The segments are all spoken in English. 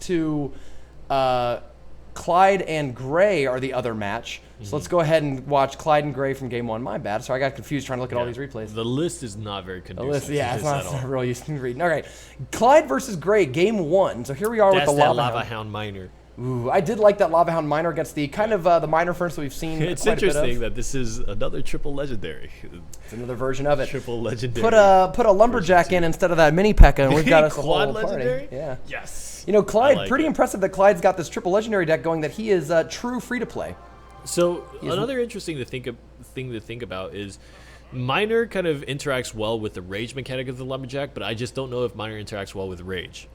to Clyde and Gray are the other match. So let's go ahead and watch Clyde and Gray from game 1. My bad. So I got confused trying to look at all these replays. The list is not very conducive. The list, yeah, it's not really used to reading. All right, Clyde versus Gray, game 1. So here we are with the Lava Hound Miner. Ooh, I did like that Lava Hound Miner against the kind of the Miner Furnace that we've seen. It's interesting that this is another triple legendary. It's another version of it. Triple legendary. Put a lumberjack in instead of that mini P.E.K.K.A. and we've got us a whole legendary? party. Yeah. Yes. You know, Clyde, pretty impressive that Clyde's got this triple legendary deck going. That he is true free to play. So another interesting thing to think about is Miner kind of interacts well with the rage mechanic of the lumberjack, but I just don't know if Miner interacts well with rage.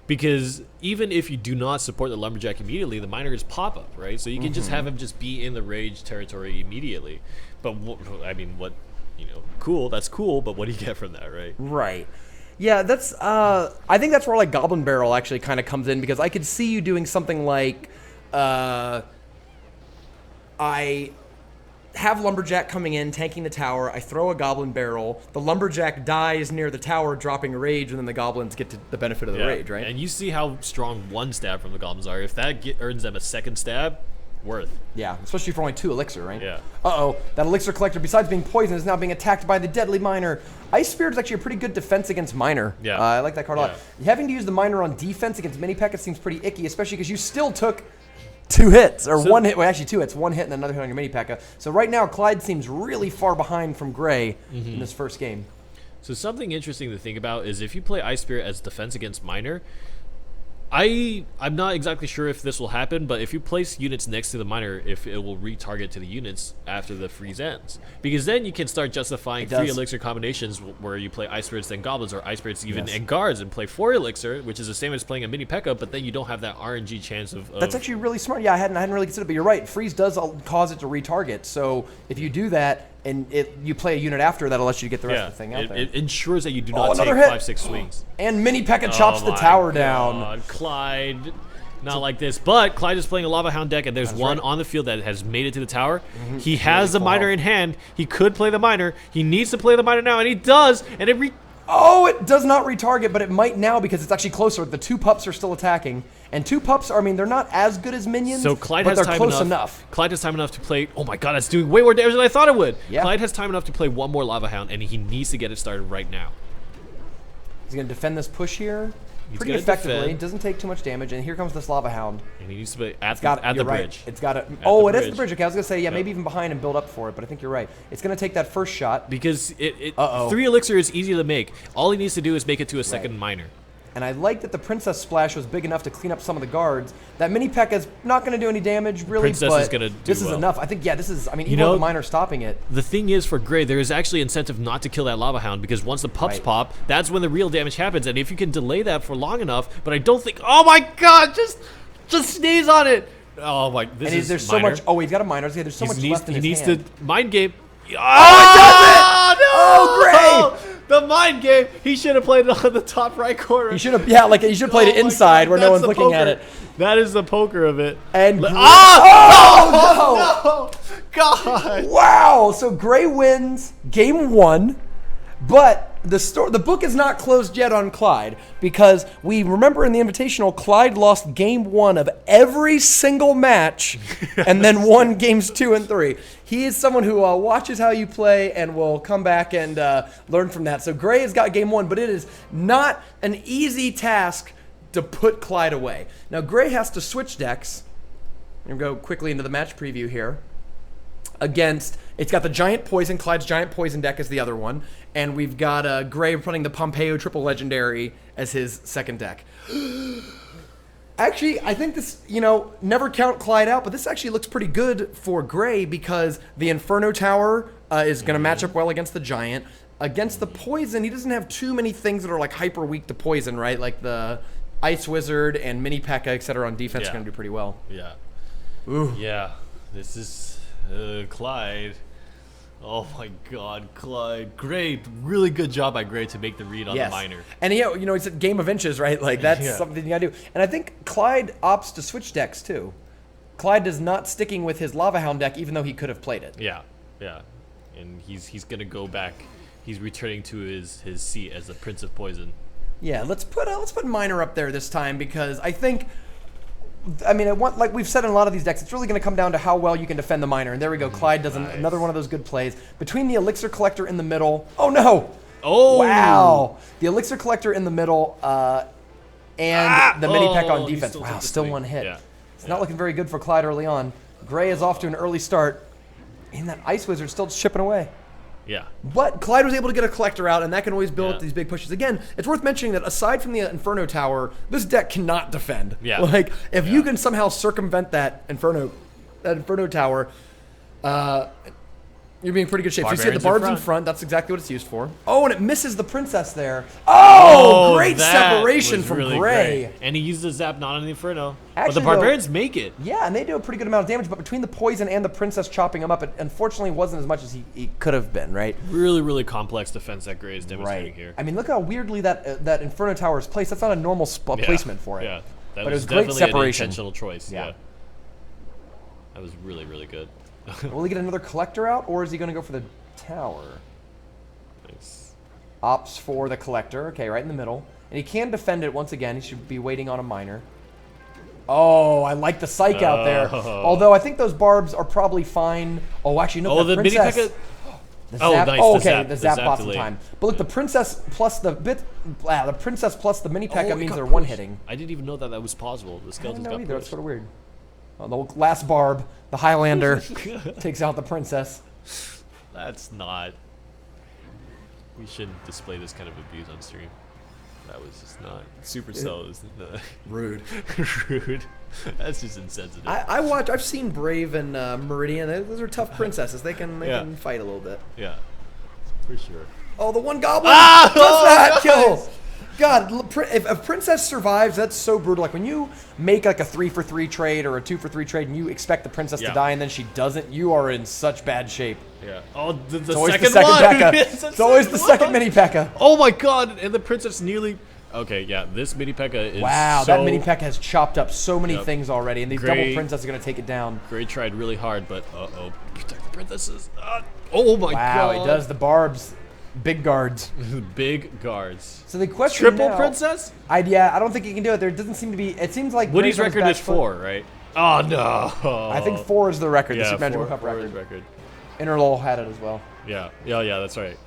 Because even if you do not support the lumberjack immediately, the miner is pop-up, right? So you can just have him just be in the rage territory immediately. But I mean, cool. That's cool. But what do you get from that, right? Right. Yeah, that's. I think that's where like Goblin Barrel actually kind of comes in because I could see you doing something like, I have Lumberjack coming in, tanking the tower. I throw a Goblin Barrel. The Lumberjack dies near the tower, dropping rage, and then the Goblins get to the benefit of the rage, right? And you see how strong one stab from the Goblins are. If that earns them a second stab, worth. Yeah, especially for only 2 elixir, right? Yeah. Uh-oh, that elixir collector, besides being poisoned, is now being attacked by the deadly miner. Ice Spirit is actually a pretty good defense against miner. Yeah. I like that card a lot. Having to use the miner on defense against mini P.E.K.K.A. seems pretty icky, especially because you still took 2 hits, or 1 hit. Well, actually 2 hits. 1 hit and another hit on your mini P.E.K.K.A. So right now, Clyde seems really far behind from Gray in this first game. So something interesting to think about is if you play Ice Spirit as defense against miner, I'm not exactly sure if this will happen, but if you place units next to the miner, if it will retarget to the units after the freeze ends. Because then you can start justifying 3 elixir combinations where you play Ice Spirits then Goblins, or Ice Spirits even and Guards, and play 4 elixir, which is the same as playing a mini P.E.K.K.A., but then you don't have that RNG chance of... That's actually really smart. Yeah, I hadn't really considered it, but you're right. Freeze does cause it to retarget, so if you do that, and you play a unit after, that'll let you get the rest of the thing out there. It ensures that you do not take 5-6 swings. And mini P.E.K.K.A. chops the tower down. Clyde, not like this. But Clyde is playing a Lava Hound deck, and there's one on the field that has made it to the tower. He has the miner in hand. He could play the miner. He needs to play the miner now, and he does. And it does not retarget, but it might now because it's actually closer. The 2 pups are still attacking. And 2 pups are, I mean, they're not as good as minions, so Clyde but has they're time close enough. Clyde has time enough to play... Oh my god, that's doing way more damage than I thought it would. Yeah. Clyde has time enough to play 1 more Lava Hound, and he needs to get it started right now. He's going to defend this push here pretty effectively. It doesn't take too much damage, and here comes this Lava Hound. And he needs to play at the bridge. It's got it. Oh, it is the bridge. Okay, I was going to say, maybe even behind and build up for it, but I think you're right. It's going to take that first shot. Because 3 elixir is easy to make. All he needs to do is make it to a second miner. And I like that the Princess Splash was big enough to clean up some of the guards. That mini P.E.K.K.A. is not going to do any damage, really, Princess but is gonna do this is enough. I think, this is, I mean, even with the miner stopping it. The thing is, for Gray, there is actually incentive not to kill that Lava Hound, because once the pups pop, that's when the real damage happens. And if you can delay that for long enough, but I don't think... Oh my god, just sneeze on it! Oh my, there's so much... Oh, he's got a miner. There's so much left in his hand. He needs to mind game. Oh, it does it! No! Oh, Gray! The mind game. He should have played it on the top right corner. He should have, he should have played it inside where no one's looking at it. That is the poker of it. And no! God! Wow! So Gray wins game 1, but the book is not closed yet on Clyde because we remember in the Invitational, Clyde lost game 1 of every single match, and then won games 2 and 3. He is someone who watches how you play and will come back and learn from that. So Gray has got game 1, but it is not an easy task to put Clyde away. Now Gray has to switch decks. I'm going to go quickly into the match preview here. It's got the Giant Poison. Clyde's Giant Poison deck is the other one. And we've got Gray running the Pompeo Triple Legendary as his second deck. Actually, I think this, never count Clyde out, but this actually looks pretty good for Gray because the Inferno Tower is going to match up well against the Giant. Against the Poison, he doesn't have too many things that are like hyper weak to Poison, right? Like the Ice Wizard and Mini P.E.K.K.A., etc. on defense are going to do pretty well. Yeah. Ooh. Yeah. This is Clyde. Oh my god, Clyde. Great. Really good job by Gray to make the read on the miner. And he said game of inches, right? Like that's something you gotta do. And I think Clyde opts to switch decks too. Clyde is not sticking with his Lava Hound deck, even though he could have played it. Yeah. And he's gonna go back. He's returning to his seat as the Prince of Poison. Yeah, let's put Miner up there this time because I think, I mean, like we've said in a lot of these decks, it's really going to come down to how well you can defend the Miner. And there we go. Clyde does another one of those good plays. Between the Elixir Collector in the middle. Oh, no. Oh. Wow. The Elixir Collector in the middle and the Mini Peck on defense. Wow, still one hit. Yeah. It's not looking very good for Clyde early on. Gray is off to an early start. And that Ice Wizard still chipping away. Yeah. But Clyde was able to get a Collector out, and that can always build up these big pushes. Again, it's worth mentioning that aside from the Inferno Tower, this deck cannot defend. Yeah. Like, if you can somehow circumvent that Inferno Tower, you're being in pretty good shape. So you see the Barbs in front. That's exactly what it's used for. Oh, and it misses the Princess there. Oh, great separation from really Gray. Great. And he used the Zap not on the Inferno. Actually, but the Barbarians make it. Yeah, and they do a pretty good amount of damage, but between the Poison and the Princess chopping him up, it unfortunately wasn't as much as he could have been, right? Really, really complex defense that Gray is demonstrating here. I mean, look how weirdly that Inferno Tower is placed. That's not a normal placement for it. Yeah, but it was great separation. An intentional choice. Yeah. That was really, really good. Will he get another Collector out, or is he going to go for the Tower? Nice. Opts for the Collector. Okay, right in the middle. And he can defend it once again. He should be waiting on a Miner. Oh, I like the Psych out there. Although I think those Barbs are probably fine. Oh, actually, no, the Princess. Nice. Oh, okay, the Zap bought some delay. time. But look, the Princess plus the Princess plus the Mini P.E.K.K.A. means they're one-hitting. I didn't even know that was possible. The skeletons got pushed. That's sort of weird. Oh, the last Barb, the Highlander, takes out the Princess. That's not. We shouldn't display this kind of abuse on stream. That was just not. Supercell is rude. Rude. That's just insensitive. I've seen Brave and Meridian. Those are tough princesses. They can fight a little bit. Yeah, for sure. Oh, the one goblin does not kill. God, if a princess survives, that's so brutal. Like when you make like a 3-for-3 trade or a 2-for-3 trade, and you expect the princess to die, and then she doesn't, you are in such bad shape. Yeah. Oh, the second one. It's always the second Mini P.E.K.K.A. Oh my God! And the princess nearly. Okay, yeah. This Mini P.E.K.K.A. is. Wow, that Mini P.E.K.K.A. has chopped up so many things already, and these double princesses are going to take it down. Gray tried really hard, but protect the princesses. Oh my God! Wow, he does the Barbs. Big guards. Big guards. So the question Triple now, princess? I don't think he can do it. There doesn't seem to be. It seems like Woody's record is 4, right? Oh no. I think 4 is the record. Yeah, the Super Magical Cup record. Interlol had it as well. Yeah, that's right.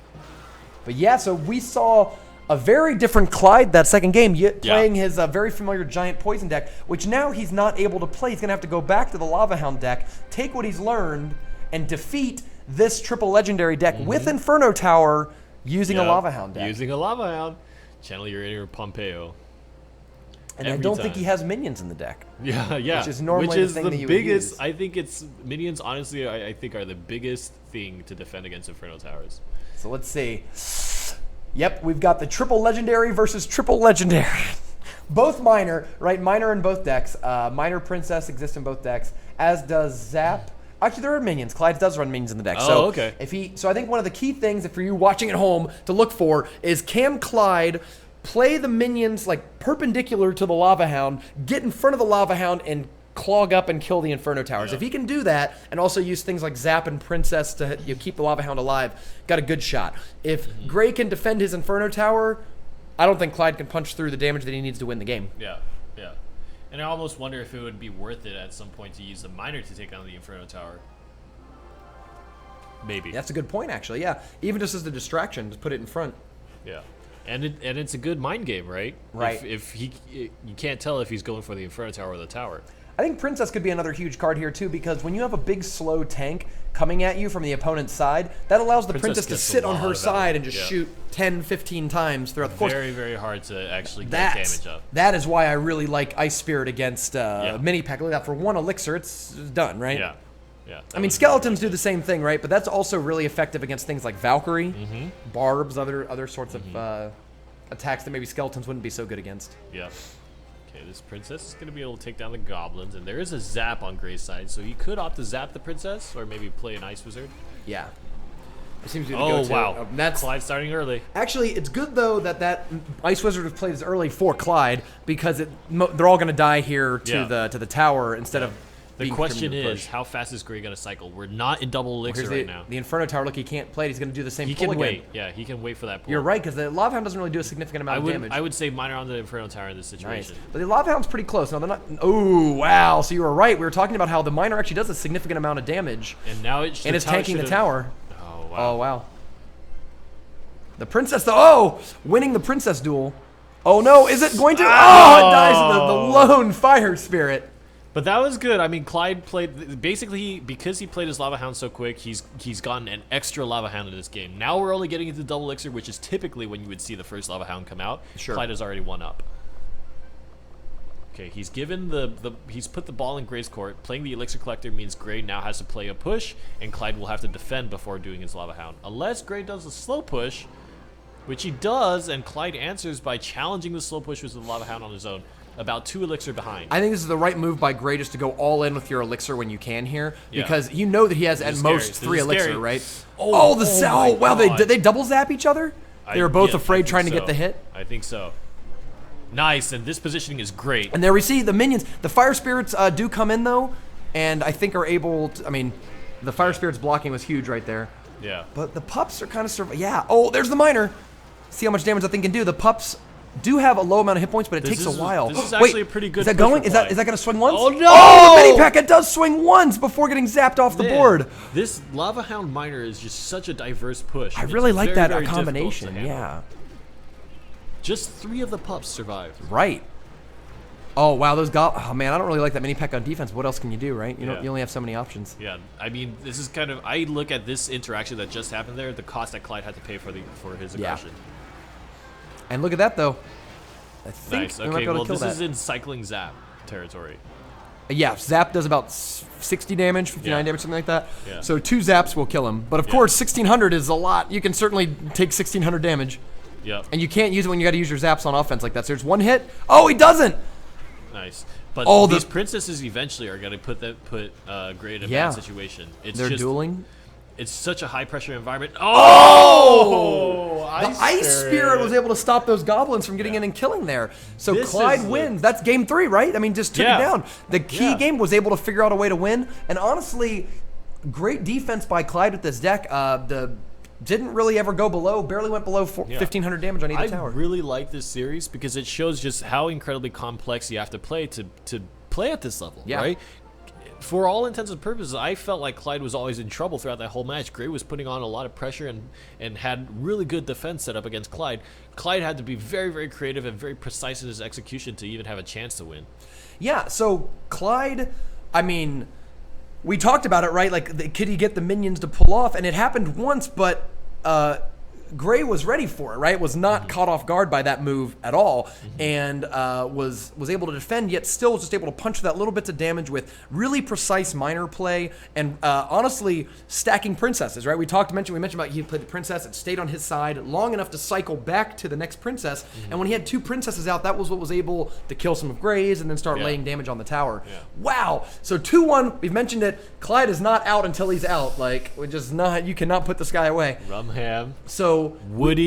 But yeah, so we saw a very different Clyde that second game, playing his very familiar Giant Poison deck, which now he's not able to play. He's going to have to go back to the Lava Hound deck, take what he's learned, and defeat this triple legendary deck with Inferno Tower using a Lava Hound deck. Using a Lava Hound. Channel your inner Pompeo. And I don't think he has minions in the deck. Yeah. Which is normally the thing that you would use. I think it's minions, honestly, I think are the biggest thing to defend against Inferno Towers. So let's see. Yep, we've got the triple legendary versus triple legendary. Both Miner, right? Miner in both decks. Miner Princess exists in both decks, as does Zap. Actually, there are minions. Clyde does run minions in the deck. Oh, okay. So I think one of the key things for you watching at home to look for is, can Clyde play the minions like perpendicular to the Lava Hound, get in front of the Lava Hound, and clog up and kill the Inferno Towers? If he can do that, and also use things like Zap and Princess to keep the Lava Hound alive, got a good shot. If Gray can defend his Inferno Tower, I don't think Clyde can punch through the damage that he needs to win the game. Yeah. And I almost wonder if it would be worth it at some point to use a Miner to take on the Inferno Tower. Maybe. That's a good point, actually. Yeah, even just as a distraction, just put it in front. Yeah, and it's a good mind game, right? Right. If you can't tell if he's going for the Inferno Tower or the tower. I think Princess could be another huge card here too, because when you have a big slow tank coming at you from the opponent's side, that allows the Princess to sit on her side and just shoot 10, 15 times throughout the course. Very, very hard to actually get damage up. That is why I really like Ice Spirit against Mini P.E.K.K.A. Look at that, for one elixir, it's done, right? Yeah. I mean, Skeletons do the same thing, right? But that's also really effective against things like Valkyrie, Barbs, other sorts of attacks that maybe Skeletons wouldn't be so good against. Yeah. Okay, this Princess is going to be able to take down the Goblins, and there is a Zap on Gray's side, so he could opt to Zap the Princess, or maybe play an Ice Wizard. Yeah. It seems to be the go-to. Wow. That's Clyde starting early. Actually, it's good, though, that Ice Wizard was played as early for Clyde, because they're all going to die here to the tower instead of The question is, how fast is Gray going to cycle? We're not in double elixir right now. The Inferno Tower, look, he can't play it. He's going to do the same He pull can again. wait. Yeah, he can wait for that pull. You're right, because the Lava Hound doesn't really do a significant amount of damage. I would say Miner on the Inferno Tower in this Nice. situation. But the Lava Hound's pretty close. Now, they're not... Oh, wow. So you were right. We were talking about how the Miner actually does a significant amount of damage. And now it's tanking the tower. Oh, wow. Oh, wow. The Princess, though. Oh! Winning the Princess duel. Oh, no. Is it going to... Oh, it dies to the lone Fire Spirit. But that was good. I mean, Clyde played basically because he played his Lava Hound so quick. He's gotten an extra Lava Hound in this game. Now we're only getting into double elixir, which is typically when you would see the first Lava Hound come out. Sure. Clyde has already won up. Okay, he's given he's put the ball in Gray's court. Playing the Elixir Collector means Gray now has to play a push, and Clyde will have to defend before doing his Lava Hound. Unless Gray does a slow push, which he does, and Clyde answers by challenging the slow push with the Lava Hound on his own. About 2 elixir behind. I think this is the right move by Gray just to go all in with your elixir when you can here, because you know that he has at most 3 elixir, right? Oh, wow! Did they double zap each other? They were both afraid trying to get the hit. I think so. Nice, and this positioning is great. And there we see the minions. The Fire Spirits do come in though, and I think are able to. I mean, the Fire Spirits blocking was huge right there. Yeah. But the pups are kind of Yeah. Oh, there's the Miner. See how much damage that thing can do. The pups do have a low amount of hit points, but it takes a while. This is actually a pretty good. Is that going? Is that going to swing once? Oh no! Oh, the mini pack! It does swing once before getting zapped off the board. This Lava Hound Miner is just such a diverse push. I really like that combination. Yeah. Just 3 of the pups survived. Right. Oh wow, those oh man, I don't really like that mini pack on defense. What else can you do, right? You only have so many options. Yeah, I mean, this is kind of. I look at this interaction that just happened there. The cost that Clyde had to pay for his aggression. Yeah. And look at that, though. I think nice. Okay, well, this is in cycling zap territory. Yeah, zap does about 60 damage, 59 damage, something like that. Yeah. So 2 zaps will kill him. But of course, 1600 is a lot. You can certainly take 1600 damage. Yep. And you can't use it when you got to use your zaps on offense like that. So there's 1 hit. Oh, he doesn't. Nice. But these princesses eventually are going to put Gray in a bad situation. They're dueling. It's such a high pressure environment. Oh! The Ice Spirit was able to stop those goblins from getting in and killing there. So Clyde wins. That's game 3, right? I mean, just took it down. The key game was able to figure out a way to win. And honestly, great defense by Clyde with this deck. Didn't really ever go below, barely went below 1,500 damage on either tower. I really like this series because it shows just how incredibly complex you have to play to play at this level, right? For all intents and purposes, I felt like Clyde was always in trouble throughout that whole match. Gray was putting on a lot of pressure and had really good defense set up against Clyde. Clyde had to be very, very creative and very precise in his execution to even have a chance to win. Yeah, so Clyde, I mean, we talked about it, right? Like, could he get the minions to pull off? And it happened once, but Gray was ready for it, right? Was not caught off guard by that move at all, and was able to defend, yet still was just able to punch that little bits of damage with really precise minor play, and honestly stacking princesses, right? We mentioned about he played the princess, it stayed on his side long enough to cycle back to the next princess, and when he had 2 princesses out, that was what was able to kill some of Gray's and then start laying damage on the tower. Wow. So 2-1, we've mentioned it. Clyde is not out until he's out. Like, we're just not. You cannot put this guy away. Rumham. So Woody.